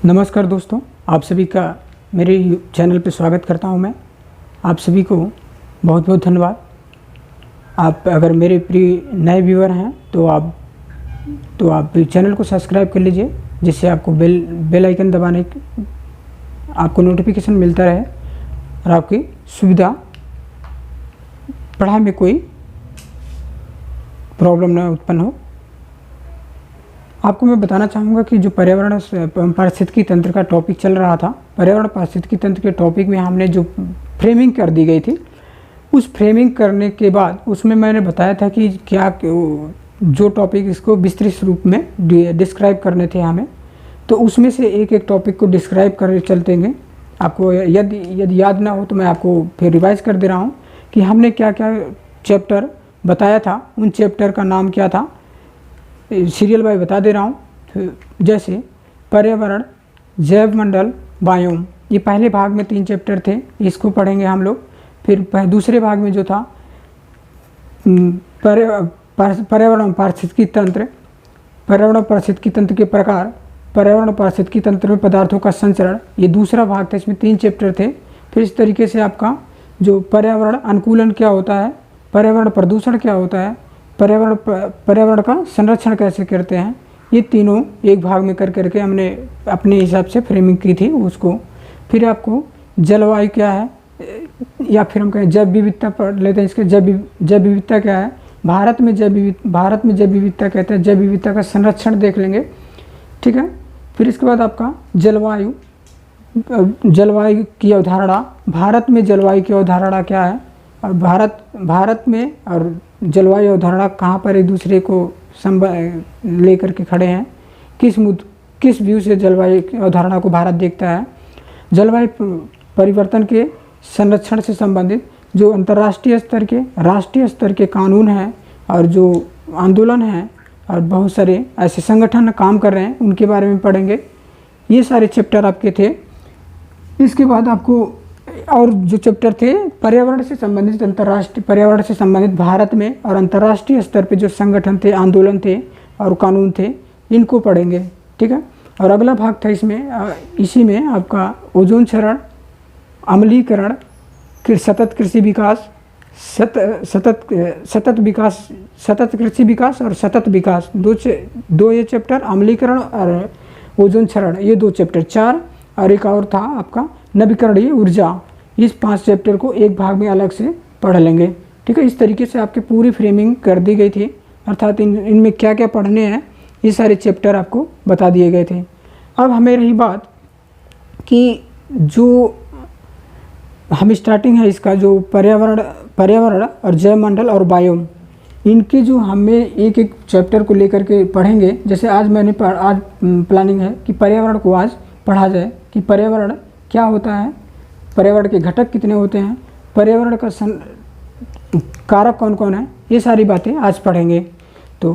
नमस्कार दोस्तों, आप सभी का मेरे चैनल पर स्वागत करता हूं। मैं आप सभी को बहुत बहुत धन्यवाद। आप अगर मेरे प्रिय नए व्यूअर हैं तो आप चैनल को सब्सक्राइब कर लीजिए, जिससे आपको बेल आइकन दबाने आपको नोटिफिकेशन मिलता रहे और आपकी सुविधा पढ़ाई में कोई प्रॉब्लम न उत्पन्न हो। आपको मैं बताना चाहूँगा कि जो पर्यावरण पारिस्थितिकी तंत्र का टॉपिक चल रहा था, पर्यावरण पारिस्थितिकी तंत्र के टॉपिक में हमने जो फ्रेमिंग कर दी गई थी, उस फ्रेमिंग करने के बाद उसमें मैंने बताया था कि क्या जो टॉपिक इसको विस्तृत रूप में डिस्क्राइब करने थे हमें, तो उसमें से एक एक टॉपिक को डिस्क्राइब कर चलतेंगे। आपको यदि याद ना हो तो मैं आपको फिर रिवाइज कर दे रहा हूँ कि हमने क्या क्या चैप्टर बताया था, उन चैप्टर का नाम क्या था, सीरियल बाय बता दे रहा हूँ। जैसे पर्यावरण, जैव मंडल, बायोम, ये पहले भाग में 3 चैप्टर थे, इसको पढ़ेंगे हम लोग। फिर दूसरे भाग में जो था पर्यावरण पारिस्थितिकी तंत्र, पर्यावरण पारिस्थितिकी तंत्र के प्रकार, पर्यावरण पारिस्थितिकी तंत्र में पदार्थों का संचरण, ये दूसरा भाग था। इसमें 3 चैप्टर थे। फिर इस तरीके से आपका जो पर्यावरण अनुकूलन क्या होता है, पर्यावरण प्रदूषण क्या होता है, पर्यावरण का संरक्षण कैसे करते हैं, ये तीनों एक भाग में कर करके हमने अपने हिसाब से फ्रेमिंग की थी उसको। फिर आपको जलवायु क्या है, या फिर हम कहें जैव विविधता पढ़ लेते हैं। इसके जैव विविधता क्या है, भारत में जैव विविधता कहते हैं, जैव विविधता का संरक्षण देख लेंगे, ठीक है। फिर इसके बाद आपका जलवायु की अवधारणा, भारत में जलवायु की अवधारणा क्या है, और भारत में और जलवायु अवधारणा कहाँ पर एक दूसरे को लेकर के खड़े हैं, किस व्यू से जलवायु अवधारणा को भारत देखता है। जलवायु परिवर्तन के संरक्षण से संबंधित जो अंतर्राष्ट्रीय स्तर के, राष्ट्रीय स्तर के कानून हैं और जो आंदोलन हैं और बहुत सारे ऐसे संगठन काम कर रहे हैं, उनके बारे में पढ़ेंगे। ये सारे चैप्टर आपके थे। इसके बाद आपको और जो चैप्टर थे पर्यावरण से संबंधित, अंतर्राष्ट्रीय पर्यावरण से संबंधित भारत में और अंतर्राष्ट्रीय स्तर पे जो संगठन थे, आंदोलन थे और कानून थे, इनको पढ़ेंगे, ठीक है। और अगला भाग था इसी में आपका ओजोन क्षरण, अम्लीकरण, सतत कृषि विकास, सतत कृषि विकास और सतत विकास, दो ये चैप्टर, अम्लीकरण और ओजोन क्षरण, ये 2 चैप्टर, 4। और एक और था आपका नवीकरणीय ऊर्जा। इस 5 चैप्टर को एक भाग में अलग से पढ़ लेंगे, ठीक है। इस तरीके से आपकी पूरी फ्रेमिंग कर दी गई थी, अर्थात इनमें क्या क्या पढ़ने हैं, ये सारे चैप्टर आपको बता दिए गए थे। अब हमें रही बात कि जो हम स्टार्टिंग है इसका, जो पर्यावरण और जैव मंडल और बायोम, इनके जो हमें एक एक चैप्टर को लेकर के पढ़ेंगे। जैसे आज आज प्लानिंग है कि पर्यावरण को आज पढ़ा जाए कि पर्यावरण क्या होता है, पर्यावरण के घटक कितने होते हैं, पर्यावरण का कारक कौन कौन है, ये सारी बातें आज पढ़ेंगे। तो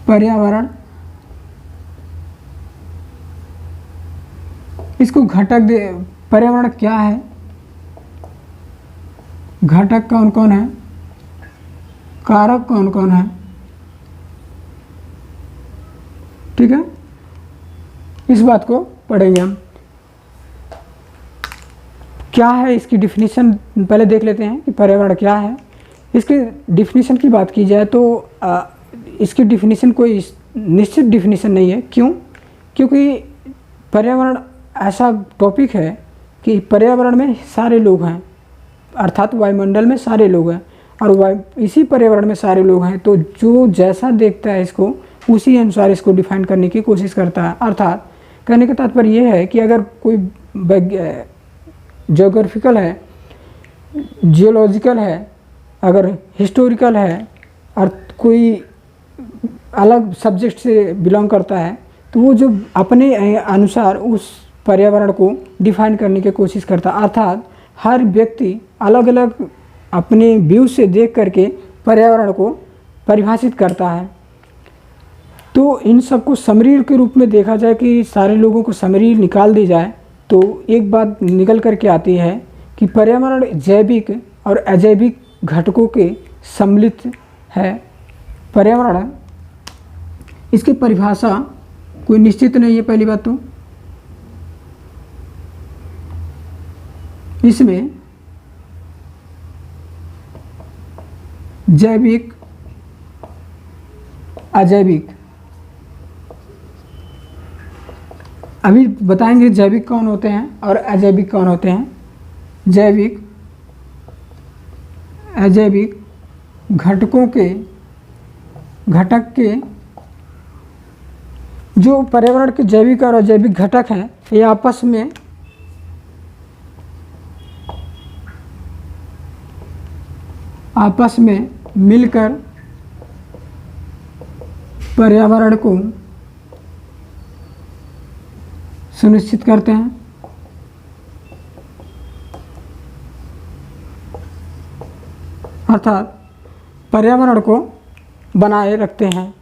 पर्यावरण, इसको घटक पर्यावरण क्या है, घटक कौन कौन है, कारक कौन कौन है, ठीक है। इस बात को पढ़ेंगे हम। क्या है इसकी डिफिनीशन पहले देख लेते हैं कि पर्यावरण क्या है। इसके डिफिनीशन की बात की जाए तो इसकी डिफिनीशन कोई निश्चित डिफिनीशन नहीं है। क्यों? क्योंकि पर्यावरण ऐसा टॉपिक है कि पर्यावरण में सारे लोग हैं, अर्थात वायुमंडल में सारे लोग हैं और इसी पर्यावरण में सारे लोग हैं, तो जो जैसा देखता है इसको उसी अनुसार इसको डिफाइन करने की कोशिश करता है। अर्थात कहने का तात्पर्य यह है कि अगर कोई ज्योग्राफिकल है, जियोलॉजिकल है, अगर हिस्टोरिकल है और कोई अलग सब्जेक्ट से बिलोंग करता है, तो वो जो अपने अनुसार उस पर्यावरण को डिफाइन करने की कोशिश करता है। अर्थात हर व्यक्ति अलग अलग अपने व्यू से देख करके पर्यावरण को परिभाषित करता है। तो इन सबको समरी के रूप में देखा जाए कि सारे लोगों को समरी निकाल दी जाए, तो एक बात निकल कर के आती है कि पर्यावरण जैविक और अजैविक घटकों के सम्मिलित है। पर्यावरण, इसकी परिभाषा कोई निश्चित नहीं है। पहली बात तो इसमें जैविक, अजैविक, अभी बताएंगे जैविक कौन होते हैं और अजैविक कौन होते हैं। जैविक, अजैविक घटक के जो पर्यावरण के जैविक और अजैविक घटक हैं, ये आपस में मिलकर पर्यावरण को सुनिश्चित करते हैं। अर्थात पर्यावरण को बनाए रखते हैं।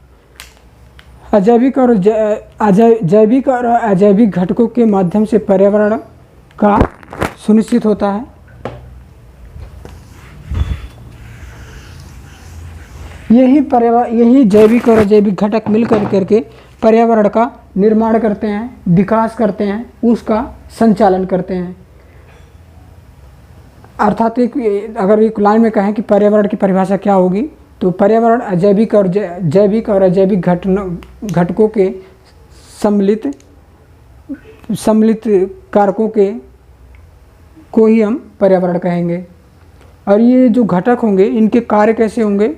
जैविक और अजैविक घटकों के माध्यम से पर्यावरण का सुनिश्चित होता है। यही जैविक और अजैविक घटक मिलकर करके पर्यावरण का निर्माण करते हैं, विकास करते हैं, उसका संचालन करते हैं। अर्थात अगर एक लाइन में कहें कि पर्यावरण की परिभाषा क्या होगी, तो पर्यावरण अजैविक और अजैविक घटकों के सम्मिलित कारकों को ही हम पर्यावरण कहेंगे। और ये जो घटक होंगे, इनके कार्य कैसे होंगे।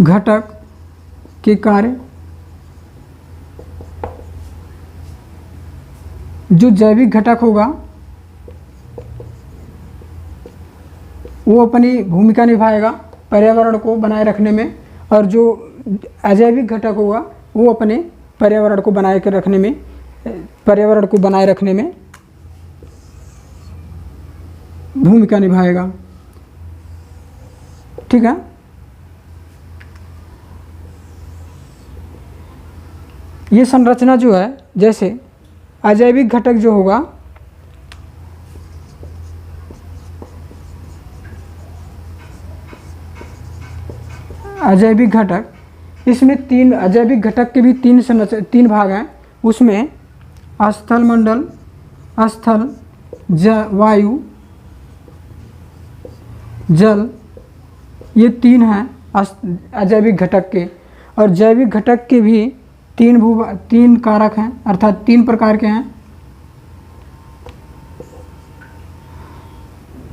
घटक के कार्य, जो जैविक घटक होगा वो अपनी भूमिका निभाएगा पर्यावरण को बनाए रखने में, और जो अजैविक घटक होगा वो अपने पर्यावरण को बनाए रखने में भूमिका निभाएगा। ठीक है। ये संरचना जो है, जैसे अजैविक घटक जो होगा, अजैविक घटक, इसमें अजैविक घटक के भी तीन भाग हैं। उसमें स्थल मंडल, वायु, जल, ये तीन हैं अजैविक घटक के। और जैविक घटक के भी तीन कारक हैं, अर्थात 3 प्रकार के हैं।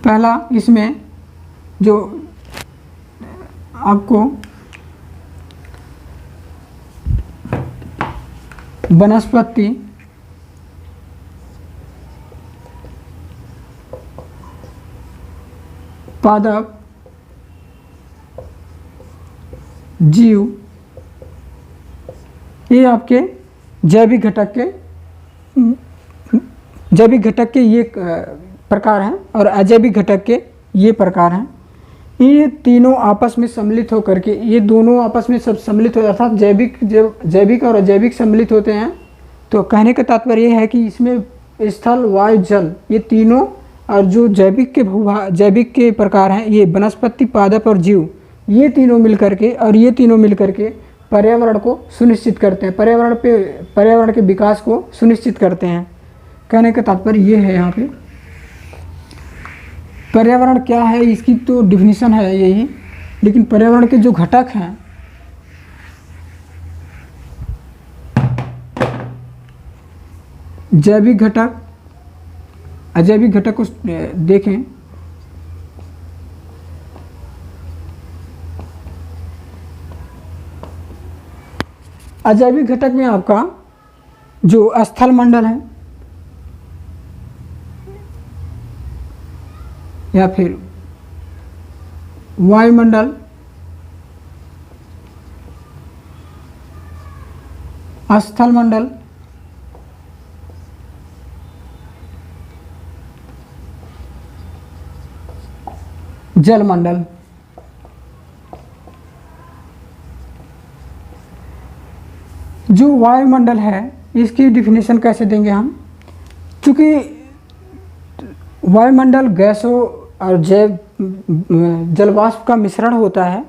पहला, इसमें जो आपको वनस्पति, पादप, जीव, ये आपके जैविक घटक के ये प्रकार हैं, और अजैविक घटक के ये प्रकार हैं। ये तीनों आपस में सम्मिलित होकर के, ये दोनों आपस में सब सम्मिलित हो, अर्थात जैविक और अजैविक सम्मिलित होते हैं। तो कहने का तात्पर्य ये है कि इसमें स्थल, वायु, जल, ये तीनों, और जो जैविक के प्रकार हैं, ये वनस्पति, पादप और जीव, ये तीनों मिलकर के पर्यावरण को सुनिश्चित करते हैं, पर्यावरण के विकास को सुनिश्चित करते हैं। कहने का तात्पर्य ये है। यहाँ पे पर्यावरण क्या है, इसकी तो डिफिनीशन है यही, लेकिन पर्यावरण के जो घटक हैं, जैविक घटक, अजैविक घटक को देखें। अजैविक घटक में आपका जो स्थल मंडल है या फिर वायुमंडल, स्थल मंडल, जलमंडल, जो वायुमंडल है इसकी डिफिनीशन कैसे देंगे हम, चूँकि वायुमंडल गैसों और जलवाष्प का मिश्रण होता है।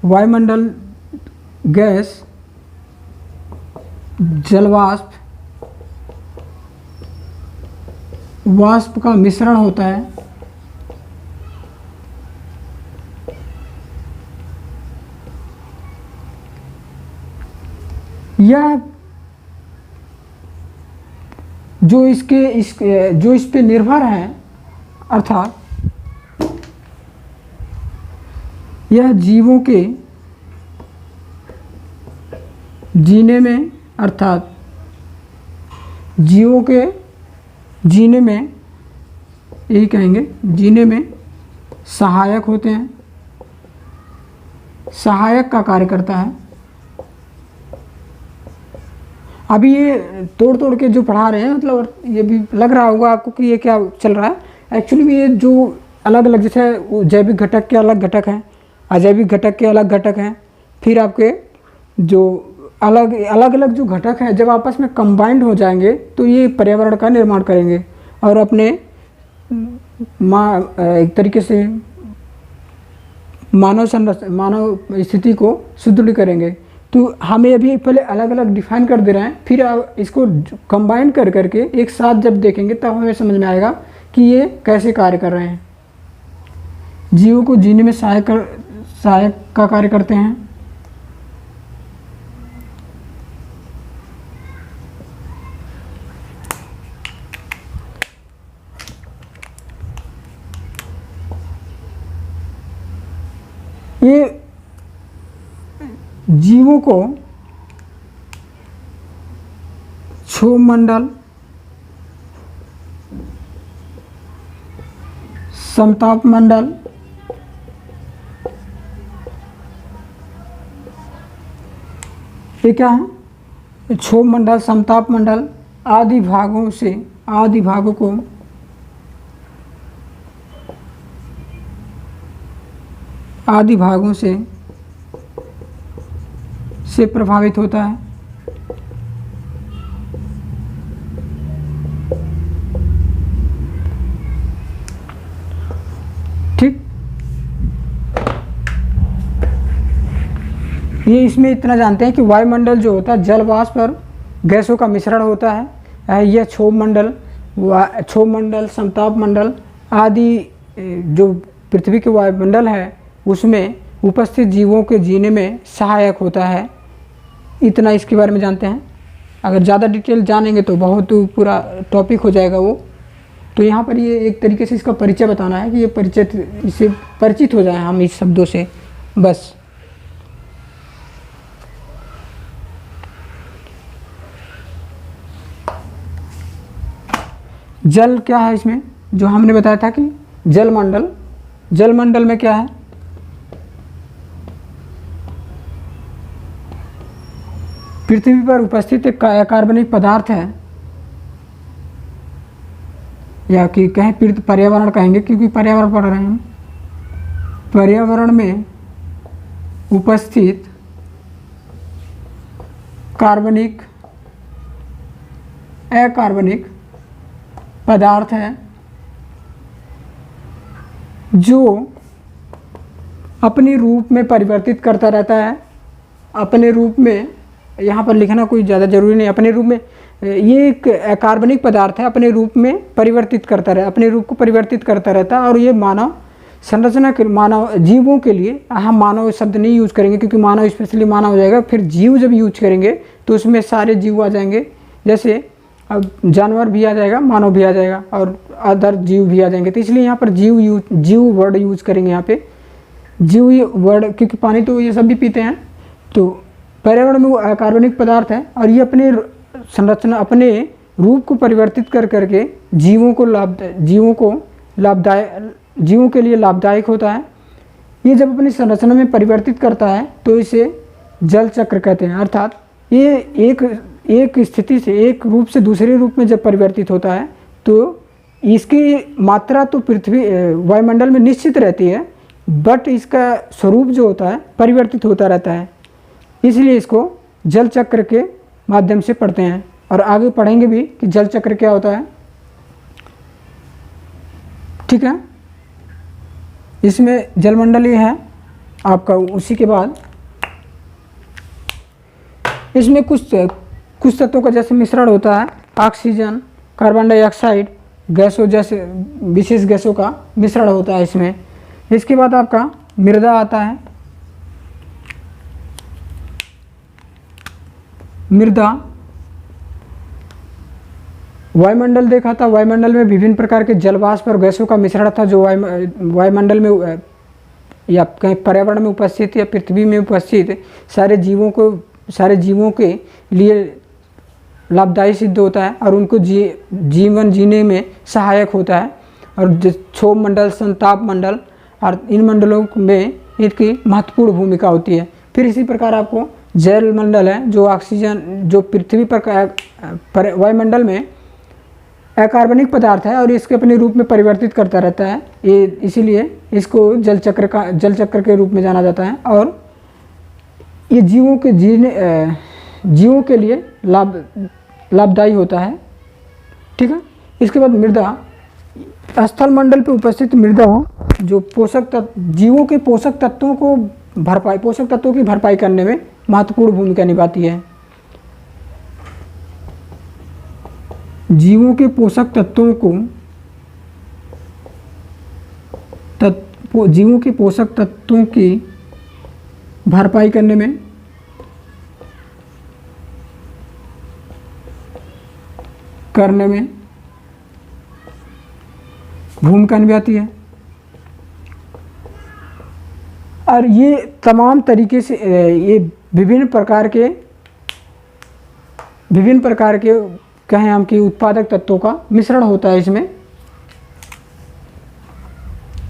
वायुमंडल गैस, जलवाष्प, वाष्प का मिश्रण होता है। यह जो इस पे निर्भर है, अर्थात यह जीवों के जीने में, अर्थात जीवों के जीने में, यही कहेंगे, जीने में सहायक होते हैं, सहायक का कार्य करता है। अभी ये तोड़ तोड़ के जो पढ़ा रहे हैं, मतलब ये भी लग रहा होगा आपको कि ये क्या चल रहा है। एक्चुअली में ये जो अलग अलग, जैसे जैविक घटक के अलग घटक हैं, अजैविक घटक के अलग घटक हैं, फिर आपके जो अलग अलग जो घटक हैं, जब आपस में कंबाइंड हो जाएंगे तो ये पर्यावरण का निर्माण करेंगे और अपने एक तरीके से मानव स्थिति को सुदृढ़ करेंगे। तो हमें अभी पहले अलग अलग डिफाइन कर दे रहे हैं, फिर इसको कंबाइन कर करके एक साथ जब देखेंगे तब हमें समझ में आएगा कि ये कैसे कार्य कर रहे हैं। जीवों को जीने में सहायक का कार्य करते हैं। ये जीवों को क्षोभ मंडल, समताप मंडल, ये क्या है, क्षोभ मंडल, समताप मंडल आदि भागों से प्रभावित होता है। ठीक, ये इसमें इतना जानते हैं कि वायुमंडल जो होता है जल वाष्प और गैसों का मिश्रण होता है। यह क्षोभ मंडल, समताप मंडल आदि जो पृथ्वी के वायुमंडल है उसमें उपस्थित जीवों के जीने में सहायक होता है। इतना इसके बारे में जानते हैं। अगर ज़्यादा डिटेल जानेंगे तो बहुत पूरा टॉपिक हो जाएगा वो। तो यहाँ पर ये एक तरीके से इसका परिचय बताना है कि ये इससे परिचित हो जाए हम इस शब्दों से बस। जल क्या है, इसमें जो हमने बताया था कि जलमंडल में क्या है, पृथ्वी पर उपस्थित एक कार्बनिक पदार्थ है, या कि कहें पर्यावरण कहेंगे क्योंकि पर्यावरण पढ़ रहे हैं हम। पर्यावरण में उपस्थित अकार्बनिक पदार्थ है जो अपने रूप में परिवर्तित करता रहता है। अपने रूप में, यहाँ पर लिखना कोई ज़्यादा जरूरी नहीं, अपने रूप में ये एक अकार्बनिक पदार्थ है, अपने रूप में परिवर्तित करता रहता है, अपने रूप को परिवर्तित करता रहता है। और ये मानव संरचना के, मानव जीवों के लिए, हम मानव शब्द नहीं यूज करेंगे क्योंकि मानव स्पेशली मानव हो जाएगा, फिर जीव जब यूज करेंगे तो उसमें सारे जीव आ जाएंगे, जैसे अब जानवर भी आ जाएगा, मानव भी आ जाएगा और अदर जीव भी आ जाएंगे। तो इसलिए यहाँ पर जीव वर्ड यूज करेंगे यहाँ पे, जीव वर्ड, क्योंकि पानी तो ये सब भी पीते हैं। तो पर्यावरण में वो अकार्बनिक पदार्थ है और ये अपने संरचना, अपने रूप को परिवर्तित कर करके जीवों के लिए लाभदायक होता है। ये जब अपनी संरचना में परिवर्तित करता है तो इसे जल चक्र कहते हैं। अर्थात ये एक स्थिति से, एक रूप से दूसरे रूप में जब परिवर्तित होता है तो इसकी मात्रा तो पृथ्वी वायुमंडल में निश्चित रहती है, बट इसका स्वरूप जो होता है परिवर्तित होता रहता है। इसलिए इसको जल चक्र के माध्यम से पढ़ते हैं और आगे पढ़ेंगे भी कि जल चक्र क्या होता है। ठीक है, इसमें जलमंडल ये है आपका। उसी के बाद इसमें कुछ तत्वों का जैसे मिश्रण होता है, ऑक्सीजन, कार्बन डाइऑक्साइड, गैसों जैसे विशेष गैसों का मिश्रण होता है इसमें। इसके बाद आपका मृदा आता है। मृदा, वायुमंडल देखा था, वायुमंडल में विभिन्न प्रकार के जलवाष्प और गैसों का मिश्रण था जो वायुमंडल में या कहीं पर्यावरण में उपस्थित या पृथ्वी में उपस्थित सारे जीवों के लिए लाभदायी सिद्ध होता है और उनको जीवन जीने में सहायक होता है। और क्षोभ मंडल, संताप मंडल और इन मंडलों में इसकी महत्वपूर्ण भूमिका होती है। फिर इसी प्रकार आपको जल मंडल है जो ऑक्सीजन, जो पृथ्वी पर वायुमंडल में अकार्बनिक पदार्थ है और इसके अपने रूप में परिवर्तित करता रहता है, ये इसीलिए इसको जल चक्र के रूप में जाना जाता है। और ये जीवों के लिए लाभदायी होता है। ठीक है। इसके बाद मृदा, स्थल मंडल पर उपस्थित मृदा जो जीवों के पोषक तत्वों की भरपाई करने में महत्वपूर्ण भूमिका निभाती है। जीवों के पोषक तत्वों की भरपाई करने में भूमिका निभाती है। और ये तमाम तरीके से ये विभिन्न प्रकार के कहें हम कि उत्पादक तत्वों का मिश्रण होता है। इसमें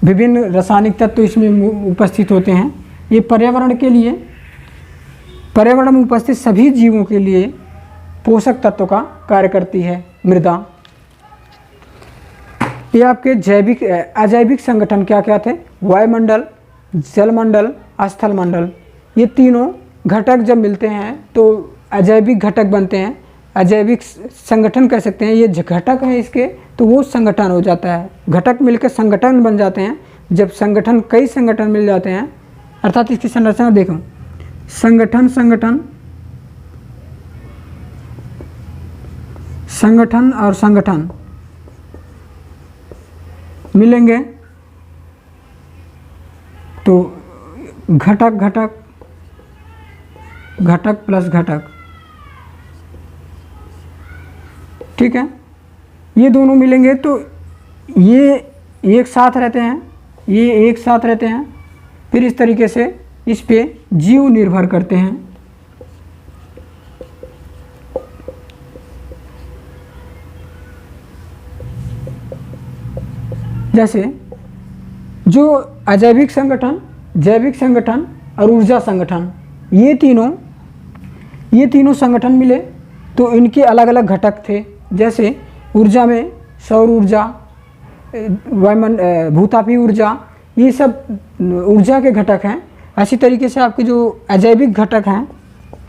विभिन्न रासायनिक तत्व इसमें उपस्थित होते हैं। ये पर्यावरण में उपस्थित सभी जीवों के लिए पोषक तत्व का कार्य करती है मृदा। ये आपके अजैविक संगठन क्या क्या थे? वायुमंडल, जलमंडल, स्थल मंडल, ये तीनों घटक जब मिलते हैं तो अजैविक घटक बनते हैं। अजैविक संगठन कह सकते हैं। ये घटक है इसके, तो वो संगठन हो जाता है। घटक मिलकर संगठन बन जाते हैं। जब कई संगठन मिल जाते हैं, अर्थात इसकी संरचना देखो, संगठन और संगठन मिलेंगे तो घटक प्लस घटक, ठीक है। ये दोनों मिलेंगे तो ये एक साथ रहते हैं। फिर इस तरीके से इस पे जीव निर्भर करते हैं। जैसे जो अजैविक संगठन, जैविक संगठन और ऊर्जा संगठन, ये तीनों संगठन मिले तो इनके अलग अलग घटक थे। जैसे ऊर्जा में सौर ऊर्जा, भूतापीय ऊर्जा, ये सब ऊर्जा के घटक हैं। ऐसी तरीके से आपके जो अजैविक घटक हैं,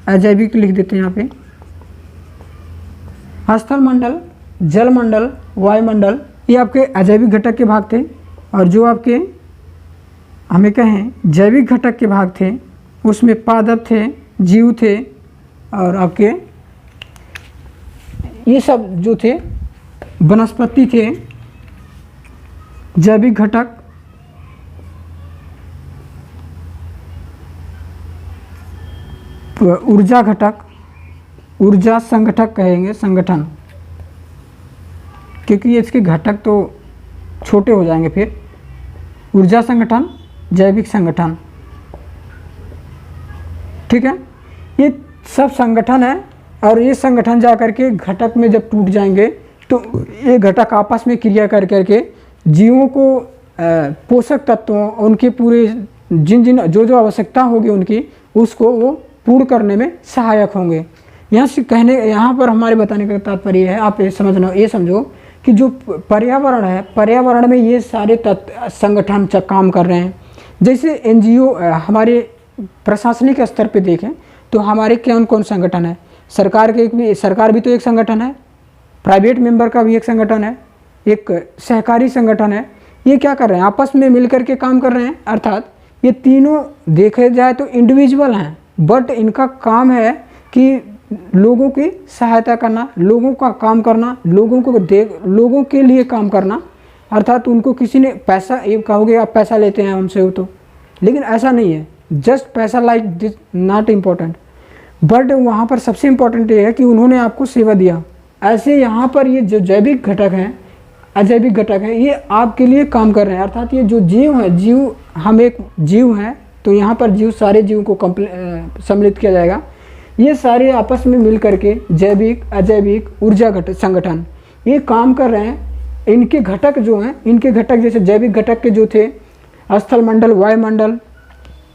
अजैविक लिख देते हैं यहाँ पे, स्थल मंडल, जल मंडल, वायुमंडल, ये आपके अजैविक घटक के भाग थे। और जो आपके हमें कहें जैविक घटक के भाग थे, उसमें पादप थे, जीव थे और आपके ये सब जो थे वनस्पति थे। जैविक घटक, ऊर्जा घटक, ऊर्जा संगठक कहेंगे, संगठन, क्योंकि इसके घटक तो छोटे हो जाएंगे। फिर ऊर्जा संगठन, जैविक संगठन, ठीक है। ये सब संगठन है और ये संगठन जा करके घटक में जब टूट जाएंगे तो ये घटक आपस में क्रिया कर करके जीवों को पोषक तत्वों, उनके पूरे जो आवश्यकता होगी उनकी, उसको वो पूर्ण करने में सहायक होंगे। यहाँ पर हमारे बताने का तात्पर्य है, आप ये समझो कि जो पर्यावरण है, पर्यावरण में ये सारे संगठन काम कर रहे हैं। जैसे एनजीओ, हमारे प्रशासनिक स्तर पे देखें तो हमारे कौन संगठन है? सरकार भी तो एक संगठन है, प्राइवेट मेंबर का भी एक संगठन है, एक सहकारी संगठन है। ये क्या कर रहे हैं? आपस में मिलकर के काम कर रहे हैं। अर्थात ये तीनों देखे जाए तो इंडिविजुअल हैं, बट इनका काम है कि लोगों की सहायता करना, लोगों का काम करना, लोगों के लिए काम करना। अर्थात उनको किसी ने पैसा, ये कहोगे आप पैसा लेते हैं हमसे हो तो, लेकिन ऐसा नहीं है। जस्ट पैसा like this not important, but वहाँ पर सबसे इम्पोर्टेंट ये है कि उन्होंने आपको सेवा दिया। ऐसे यहाँ पर ये जो जैविक घटक हैं, अजैविक घटक हैं, ये आपके लिए काम कर रहे हैं। अर्थात ये जो जीव हैं, हम एक जीव हैं, तो यहाँ पर सारे जीव को सम्मिलित किया जाएगा। ये सारे आपस में मिल करके जैविक अजैविक ऊर्जा संगठन ये काम कर रहे हैं। इनके घटक जो हैं, इनके घटक जैसे जैविक घटक के जो थे स्थल मंडल, वायुमंडल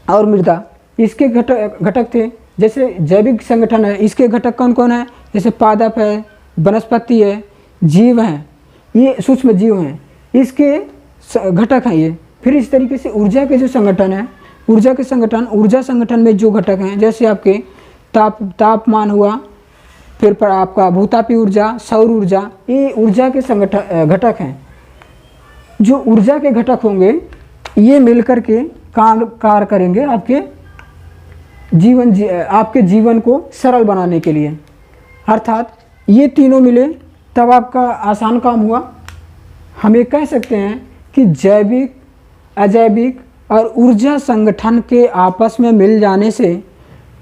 और मृदा, इसके घटक थे। जैसे जैविक संगठन है, इसके घटक कौन कौन है? जैसे पादप है, वनस्पति है, जीव हैं, ये सूक्ष्म जीव हैं, इसके घटक हैं ये। फिर इस तरीके से ऊर्जा के जो संगठन है, ऊर्जा संगठन में जो घटक हैं, जैसे आपके तापमान हुआ, फिर आपका भूतापी ऊर्जा, सौर ऊर्जा, ये ऊर्जा के घटक हैं। जो ऊर्जा के घटक होंगे ये मिलकर के कार्य करेंगे आपके जीवन को सरल बनाने के लिए। अर्थात ये तीनों मिले तब आपका आसान काम हुआ। हम ये कह सकते हैं कि जैविक अजैविक और ऊर्जा संगठन के आपस में मिल जाने से,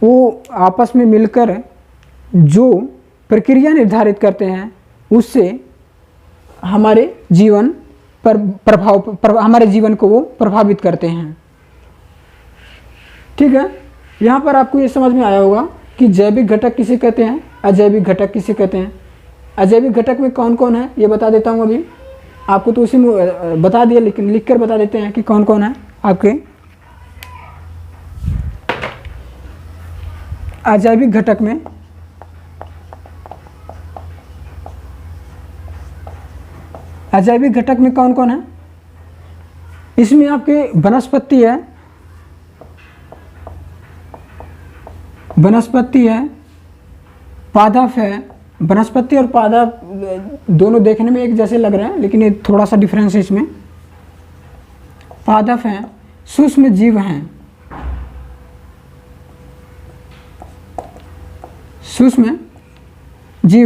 वो आपस में मिलकर जो प्रक्रिया निर्धारित करते हैं, उससे हमारे जीवन पर हमारे जीवन को वो प्रभावित करते हैं। ठीक है, यहाँ पर आपको ये समझ में आया होगा कि जैविक घटक किसे कहते हैं, अजैविक घटक किसे कहते हैं। अजैविक घटक में कौन कौन है ये बता देता हूँ। अभी आपको तो उसी में बता दिया, लेकिन लिख कर बता देते हैं कि कौन कौन है आपके। अजैविक घटक में कौन कौन है? इसमें आपके वनस्पति है, पादप है। वनस्पति और पादप दोनों देखने में एक जैसे लग रहे हैं, लेकिन ये थोड़ा सा डिफरेंस है इसमें। पादप हैं, सूक्ष्म जीव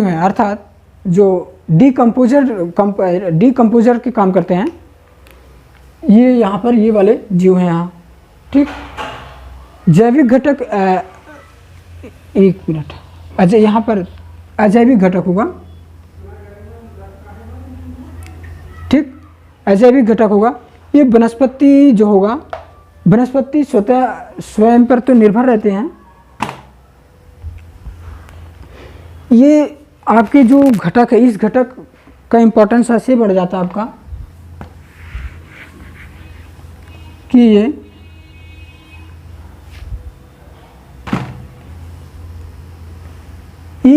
हैं, अर्थात जो डीकम्पोजर के काम करते हैं, ये यहाँ पर ये वाले जीव हैं यहाँ। ठीक, जैविक घटक एक मिनट, यहाँ पर अजैविक घटक होगा। ठीक, अजैविक घटक होगा। ये वनस्पति जो होगा, वनस्पति स्वयं पर तो निर्भर रहते हैं। ये आपके जो घटक है, इस घटक का इम्पोर्टेंस ऐसे बढ़ जाता है आपका कि ये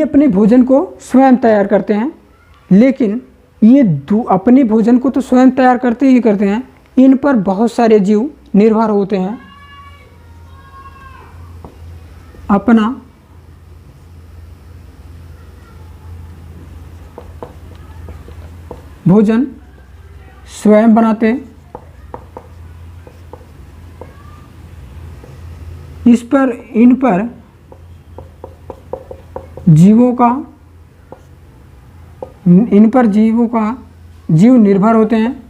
अपने भोजन को स्वयं तैयार करते हैं। लेकिन ये अपने भोजन को तो स्वयं तैयार करते ही करते हैं, इन पर बहुत सारे जीव निर्भर होते हैं। अपना भोजन स्वयं बनाते हैं। इन पर जीव निर्भर होते हैं।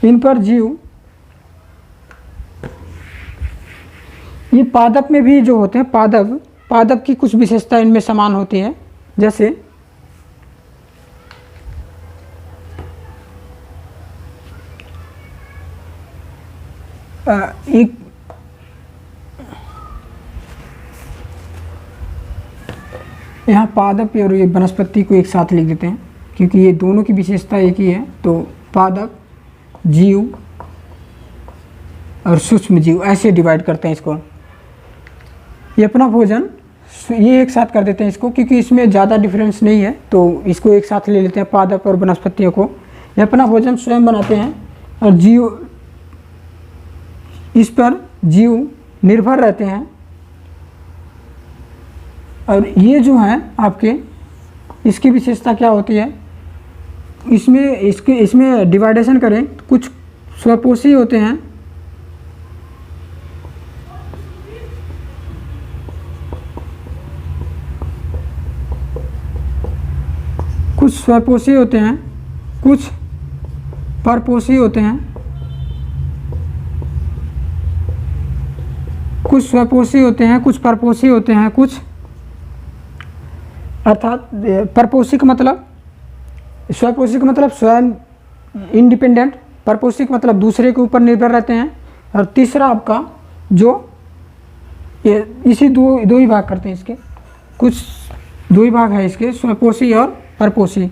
इन पर जीव, ये पादप में भी जो होते हैं, पादप की कुछ विशेषता इनमें समान होती है। जैसे एक यहाँ पादप और ये वनस्पति को एक साथ लिख देते हैं, क्योंकि ये दोनों की विशेषता एक ही है। तो पादप, जीव और सूक्ष्म जीव ऐसे डिवाइड करते हैं इसको। ये अपना भोजन ये एक साथ कर देते हैं इसको, क्योंकि इसमें ज़्यादा डिफरेंस नहीं है, तो इसको एक साथ ले लेते हैं पादप और वनस्पतियों को। ये अपना भोजन स्वयं बनाते हैं और इस पर जीव निर्भर रहते हैं। और ये जो है आपके, इसकी विशेषता क्या होती है, इसमें डिवाइडेशन करें, कुछ स्वपोषी होते हैं कुछ स्वपोषी होते हैं, कुछ परपोषी होते हैं, कुछ स्वपोषी होते हैं, कुछ परपोषी होते हैं, कुछ अर्थात परपोषी का मतलब, स्वपोषी का मतलब स्वयं इंडिपेंडेंट, परपोषी का मतलब दूसरे के ऊपर निर्भर रहते हैं। और तीसरा आपका जो ये इसी दो ही भाग करते हैं इसके, कुछ दो ही भाग है इसके, स्वपोषी और परपोषी।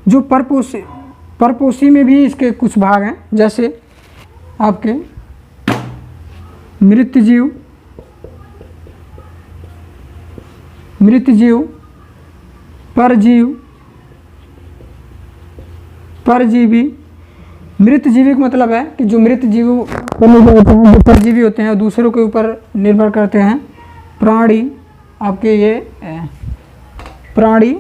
जो परपोषी में भी इसके कुछ भाग हैं, जैसे आपके मृत जीव, परजीवी। मृत जीवी का मतलब है कि जो मृत जीव होते हैं, जो परजीवी होते हैं, दूसरों के ऊपर निर्भर करते हैं। प्राणी आपके ये प्राणी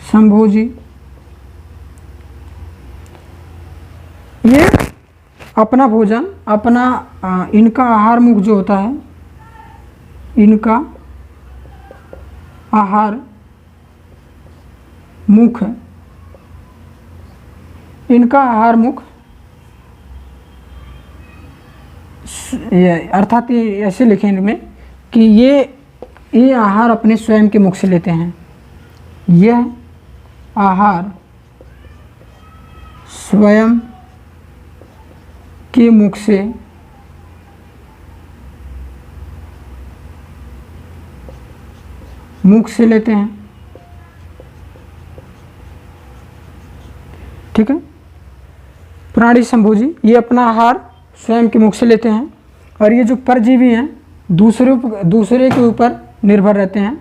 संभोजी, ये अपना भोजन, अपना इनका आहार मुख जो होता है, इनका आहार मुख, इनका आहार मुख अर्थात ये ऐसे लिखें इनमें कि ये आहार अपने स्वयं के मुख से लेते हैं। यह आहार स्वयं के मुख से लेते हैं। ठीक है, प्राणी संभोजी ये अपना आहार स्वयं के मुख से लेते हैं। और ये जो परजीवी हैं दूसरे के ऊपर निर्भर रहते हैं,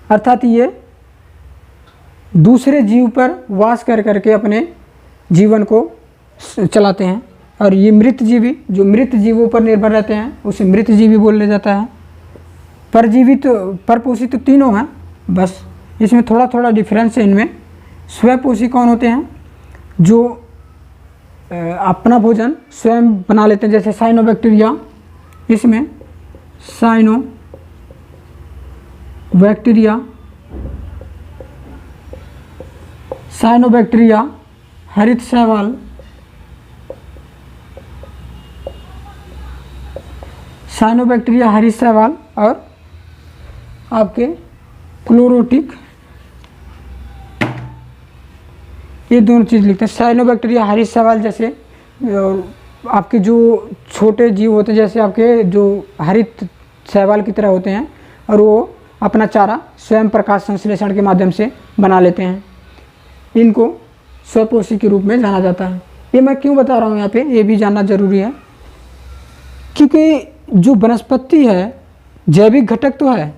अर्थात ये दूसरे जीव पर वास कर करके अपने जीवन को चलाते हैं। और ये मृत जीवी जो मृत जीवों पर निर्भर रहते हैं उसे मृत जीवी बोला जाता है। परजीवी तो परपोषी तो तीनों हैं, बस इसमें थोड़ा थोड़ा डिफरेंस है इनमें। स्वपोषी कौन होते हैं? जो अपना भोजन स्वयं बना लेते हैं, जैसे साइनोबैक्टीरिया। इसमें साइनोबैक्टीरिया, हरित शैवाल, और आपके क्लोरोटिक, ये दोनों चीज़ लिखते हैं। साइनोबैक्टीरिया, हरित शैवाल जैसे आपके जो छोटे जीव होते हैं, जैसे आपके जो हरित शैवाल की तरह होते हैं, और वो अपना चारा स्वयं प्रकाश संश्लेषण के माध्यम से बना लेते हैं। इनको स्वपोषी के रूप में जाना जाता है। ये मैं क्यों बता रहा हूँ यहाँ पे, ये भी जानना जरूरी है, क्योंकि जो वनस्पति है जैविक घटक तो है,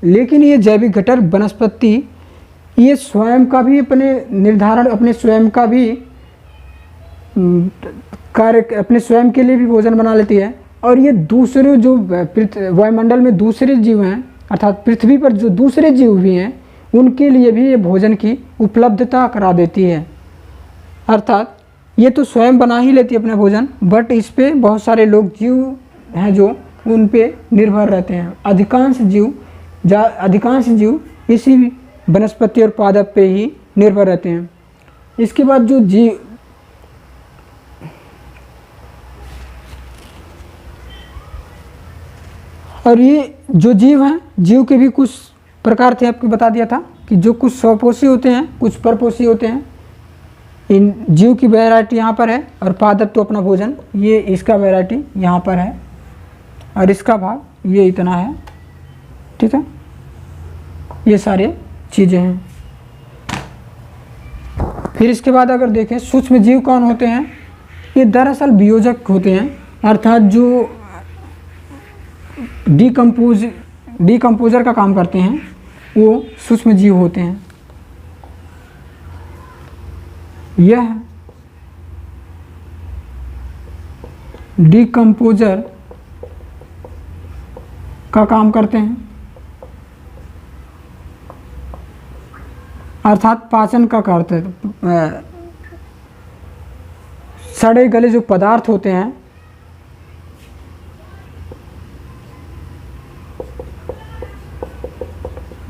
लेकिन ये जैविक घटक वनस्पति ये स्वयं का भी अपने स्वयं का भी कार्य, अपने स्वयं के लिए भी भोजन बना लेती है। और ये दूसरे जो वायुमंडल में दूसरे जीव हैं, अर्थात पृथ्वी पर जो दूसरे जीव भी हैं, उनके लिए भी ये भोजन की उपलब्धता करा देती है। अर्थात ये तो स्वयं बना ही लेती है अपना भोजन, बट इस पे बहुत सारे लोग जीव हैं जो उन पे निर्भर रहते हैं। अधिकांश जीव इसी वनस्पति और पादप पे ही निर्भर रहते हैं। इसके बाद जो जीव और ये जो जीव हैं, जीव के भी कुछ प्रकार थे, आपको बता दिया था कि जो कुछ स्वपोषी होते हैं, कुछ परपोषी होते हैं। इन जीव की वैरायटी यहाँ पर है, और पादप तो अपना भोजन, ये इसका वैरायटी यहाँ पर है, और इसका भाग ये इतना है। ठीक है, ये सारे चीज़ें हैं। फिर इसके बाद अगर देखें सूक्ष्म जीव कौन होते हैं, ये दरअसल वियोजक होते हैं, अर्थात जो डिकम्पोजर का काम करते हैं, वो सूक्ष्म जीव होते हैं। यह डिकम्पोजर का काम करते हैं, अर्थात पाचन का करते हैं, सड़े गले जो पदार्थ होते हैं,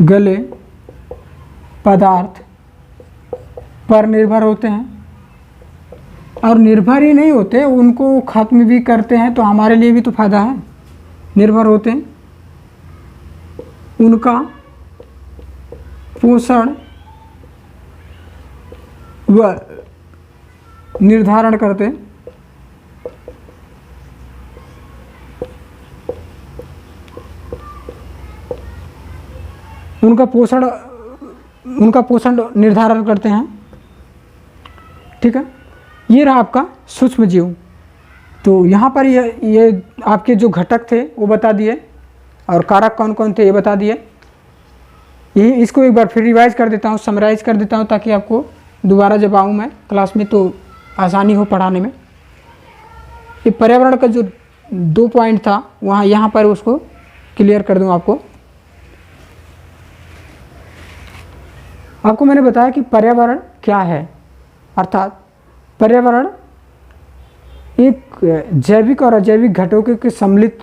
गले पदार्थ पर निर्भर होते हैं, और निर्भर ही नहीं होते, उनको खत्म भी करते हैं, तो हमारे लिए भी तो फायदा है। निर्भर होते हैं, उनका पोषण व निर्धारण करते हैं। उनका पोषण निर्धारण करते हैं। ठीक है, ये रहा आपका सूक्ष्म जीव। तो यहाँ पर ये आपके जो घटक थे वो बता दिए, और कारक कौन कौन थे ये बता दिए। यही इसको एक बार फिर रिवाइज कर देता हूँ, समराइज कर देता हूँ, ताकि आपको दोबारा जब आऊँ मैं क्लास में तो आसानी हो पढ़ाने में। ये पर्यावरण का जो 2 पॉइंट था वहाँ यहाँ पर उसको क्लियर कर दूँ आपको। मैंने बताया कि पर्यावरण क्या है, अर्थात पर्यावरण एक जैविक और अजैविक घटकों के सम्मिलित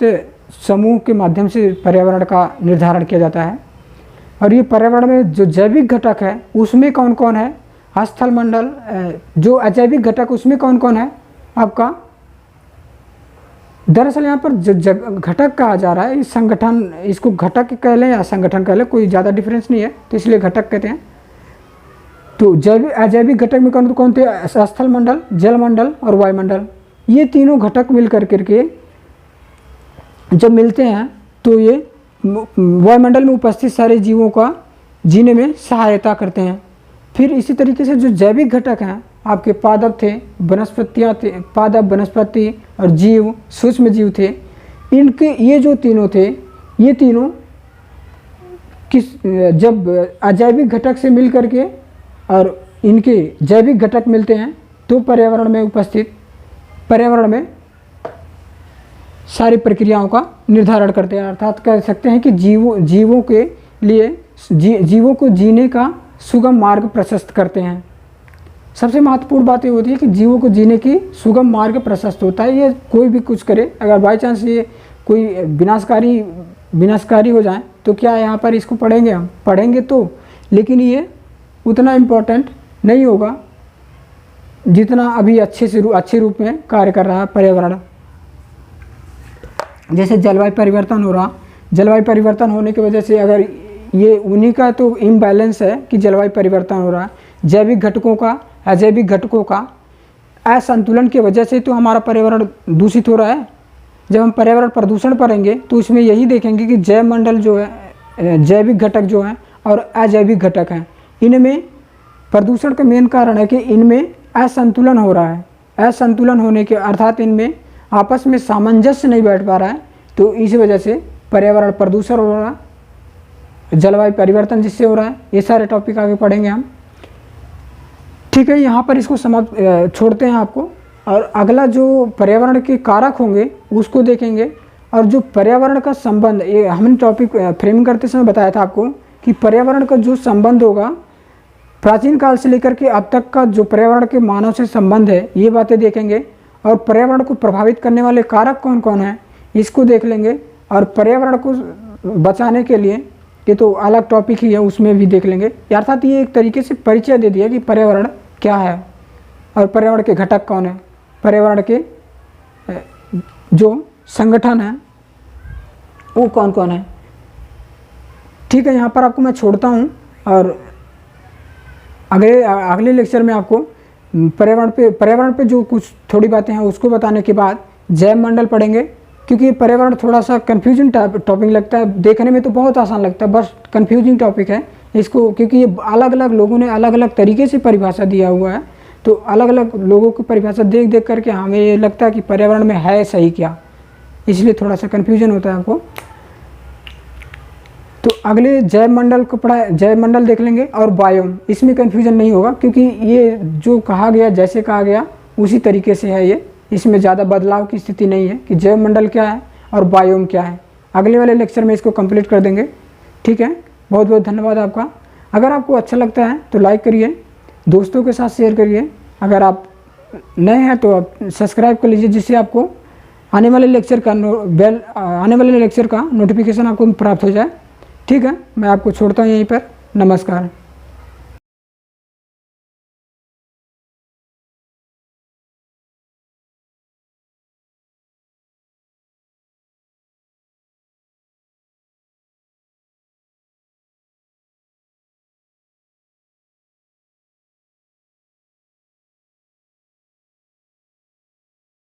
समूह के माध्यम से पर्यावरण का निर्धारण किया जाता है। और ये पर्यावरण में जो जैविक घटक है उसमें कौन कौन है, स्थल मंडल, जो अजैविक घटक उसमें कौन कौन है आपका। दरअसल यहाँ पर घटक कहा जा रहा है, इस संगठन, इसको घटक कह लें या संगठन कह लें, कोई ज़्यादा डिफरेंस नहीं है, तो इसलिए घटक कहते हैं। तो जैविक अजैविक घटक में कौन कौन थे, स्थल मंडल, जल मंडल और वायुमंडल। ये तीनों घटक मिल करके जब मिलते हैं तो ये वायुमंडल में उपस्थित सारे जीवों का जीने में सहायता करते हैं। फिर इसी तरीके से जो जैविक घटक हैं आपके पादप थे, वनस्पतियाँ थे, पादप, वनस्पति और जीव, सूक्ष्म जीव थे। इनके ये जो तीनों थे, ये तीनों जब अजैविक घटक से मिल करके और इनके जैविक घटक मिलते हैं तो पर्यावरण में सारी प्रक्रियाओं का निर्धारण करते हैं। अर्थात कह सकते हैं कि जीवों के लिए जीवों को जीने का सुगम मार्ग प्रशस्त करते हैं। सबसे महत्वपूर्ण बात ये होती है कि जीवों को जीने की सुगम मार्ग प्रशस्त होता है। ये कोई भी कुछ करे, अगर बाई चांस ये कोई विनाशकारी हो जाए तो क्या यहाँ पर इसको पढ़ेंगे, हम पढ़ेंगे तो, लेकिन ये उतना इम्पोर्टेंट नहीं होगा जितना अभी अच्छे रूप में कार्य कर रहा है पर्यावरण। जैसे जलवायु परिवर्तन हो रहा, जलवायु परिवर्तन होने की वजह से अगर ये उन्हीं का तो इम्बैलेंस है कि जलवायु परिवर्तन हो रहा है, जैविक घटकों का अजैविक घटकों का असंतुलन की वजह से तो हमारा पर्यावरण दूषित हो रहा है। जब हम पर्यावरण प्रदूषण पढ़ेंगे तो इसमें यही देखेंगे कि जैव मंडल जो है, जैविक घटक जो हैं और अजैविक घटक हैं, इनमें प्रदूषण का मेन कारण है कि इनमें असंतुलन हो रहा है। असंतुलन होने के अर्थात इनमें आपस में सामंजस्य नहीं बैठ पा रहा है, तो इस वजह से पर्यावरण प्रदूषण हो रहा है, जलवायु परिवर्तन जिससे हो रहा है। ये सारे टॉपिक आगे पढ़ेंगे हम। ठीक है, यहाँ पर इसको छोड़ते हैं आपको, और अगला जो पर्यावरण के कारक होंगे उसको देखेंगे। और जो पर्यावरण का संबंध, ये हमने टॉपिक फ्रेमिंग करते समय बताया था आपको कि पर्यावरण का जो संबंध होगा प्राचीन काल से लेकर के अब तक का जो पर्यावरण के मानव से संबंध है, ये बातें देखेंगे। और पर्यावरण को प्रभावित करने वाले कारक कौन कौन हैं इसको देख लेंगे। और पर्यावरण को बचाने के लिए ये तो अलग टॉपिक ही है, उसमें भी देख लेंगे। अर्थात ये एक तरीके से परिचय दे दिया कि पर्यावरण क्या है और पर्यावरण के घटक कौन है, पर्यावरण के जो संगठन हैं वो कौन कौन है। ठीक है, यहाँ पर आपको मैं छोड़ता हूँ, और अगले लेक्चर में आपको पर्यावरण पे जो कुछ थोड़ी बातें हैं उसको बताने के बाद जैव मंडल पढ़ेंगे। क्योंकि पर्यावरण थोड़ा सा कन्फ्यूजिंग टॉपिक लगता है, देखने में तो बहुत आसान लगता है, बस कन्फ्यूजिंग टॉपिक है इसको, क्योंकि ये अलग अलग लोगों ने अलग अलग तरीके से परिभाषा दिया हुआ है। तो अलग अलग लोगों की परिभाषा देख करके हमें ये लगता है कि पर्यावरण में है सही क्या, इसलिए थोड़ा सा कन्फ्यूजन होता है आपको। तो अगले जैव मंडल को जैव मंडल देख लेंगे, और बायोम, इसमें कन्फ्यूजन नहीं होगा क्योंकि ये जो कहा गया, जैसे कहा गया उसी तरीके से है ये, इसमें ज़्यादा बदलाव की स्थिति नहीं है कि जैव मंडल क्या है और बायोम क्या है। अगले वाले लेक्चर में इसको कंप्लीट कर देंगे। ठीक है, बहुत बहुत धन्यवाद आपका। अगर आपको अच्छा लगता है तो लाइक करिए, दोस्तों के साथ शेयर करिए। अगर आप नए हैं तो आप सब्सक्राइब कर लीजिए, जिससे आपको आने वाले लेक्चर का नोटिफिकेशन आपको प्राप्त हो जाए। ठीक है, मैं आपको छोड़ता हूँ यहीं पर। नमस्कार।